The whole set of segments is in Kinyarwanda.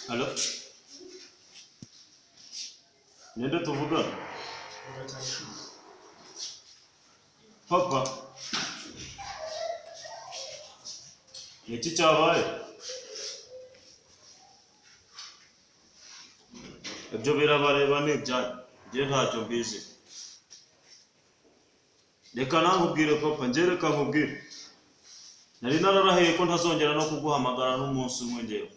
Halo? Ninde tuvuga? Papa. Iki cyabaye? Ibyo birabareba n'ibyanyu. Nje ntacyo mbizi. Reka nankubwire papa, nje reka nkubwire. Nari nararahiye ko ntazongera no kuguhamagara n'umunsi umwe ngewe.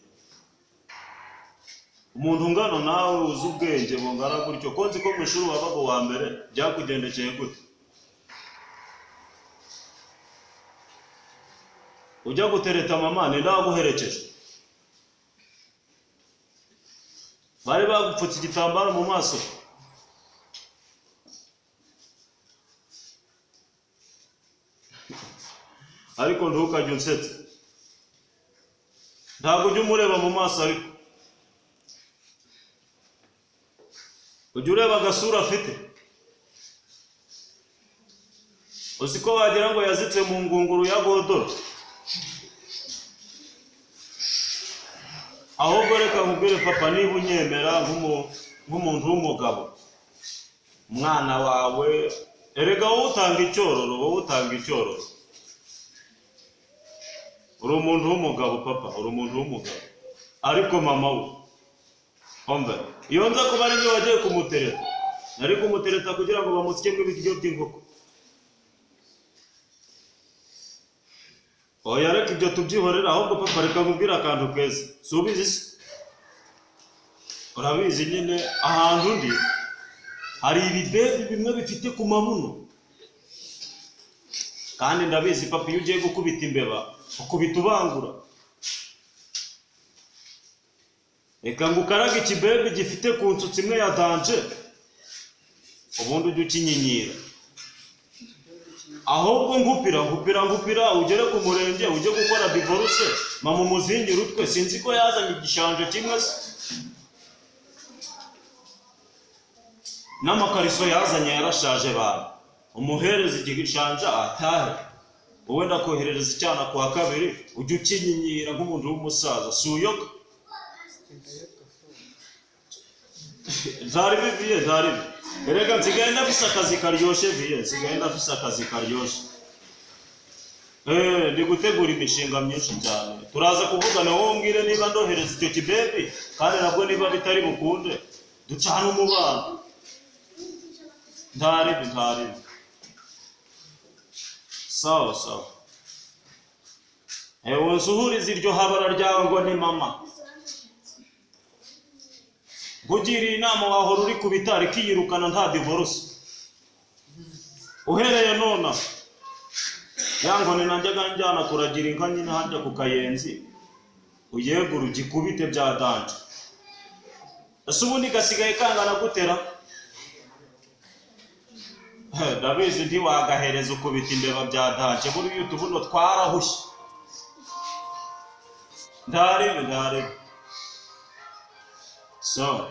Umuntu ungana nawe uzi ubwenge bungana gutyo ko nzi ko mu ishuri wabaga wa mbere byakugendekeye gute? Ujya gutereta mama ni ndaguherekeje. Bari bagupfutse igitambaro mu maso. Ariko ntukajye unsetsa. Ntabwo ujya umureba mu maso ariko. Ujya ureba agasura afite. Uzi ko wagira ngo yazitse mu ngunguru ya godoro. Ahubwo reka nkubwire papa niba unyemera nk'umuntu w'umugabo. Umwana wawe erega wowe utanga icyororo. Uri umuntu w'umugabo papa, uri umuntu w'umugabo. Ariko mama we Ombe, iyo nza kuba ari byo wagiye kumutereta. Nari kumutereta kugira ngo bamusyemo ibiryo by'inkoko. Oya reka ibyo tubyihorera ahubwo papa reka nkubwire akantu keza. Subizi se? Urabizi nyine ahantu ndi hari ibibebi bimwe bifite ku mabuno. Kandi ndabizi papa iyo ugiye gukubita imbeba, ukubita ubangura. Reka ngukaraga ikibebi gifite ku nsutsi imwe ya danje. Ubundi ujye ukinyinyira. Ahubwo ngupira ugere ku murenge ujye gukora divorce mama umuzingira utwe sinzi ko yazanye igishanje kimwe se. N'amakariso yazanye yarashaje bana. Umuhereza igishanje atahe. Wowe ndakoherereza icyana kwa kabiri ujye ukinyinyira nk'umuntu w'umusaza. Suyoka. Zari biviye. Erega nsigaye ndafise akazi karyoshe viye, nsigaye ndafise akazi karyoshe. Ndi gutegura imishinga myinshi cyane. Turaza kuvugana wowe umbwire niba ndohereza icyo kibebi kandi nabwo niba bitari bukunde ducana umubano. Ntaribi. Sawa. Ewe nsuhuriza iryo habara ryawe ngo ni mama. Kugira inama wahora uri ku bitari kiyirukana nta divorce. Uhereye nona. Yango ni nanjye ganjyana kuragira inka nyine hajya ku Kayenzi. Uyegura ugikubite bya danje. Ese ubundi gasigaye kangana gutera? Ndabizi ntiwagahereza ukubita imbeba bya danje muri utubuno twarahushye. Ndaribi. So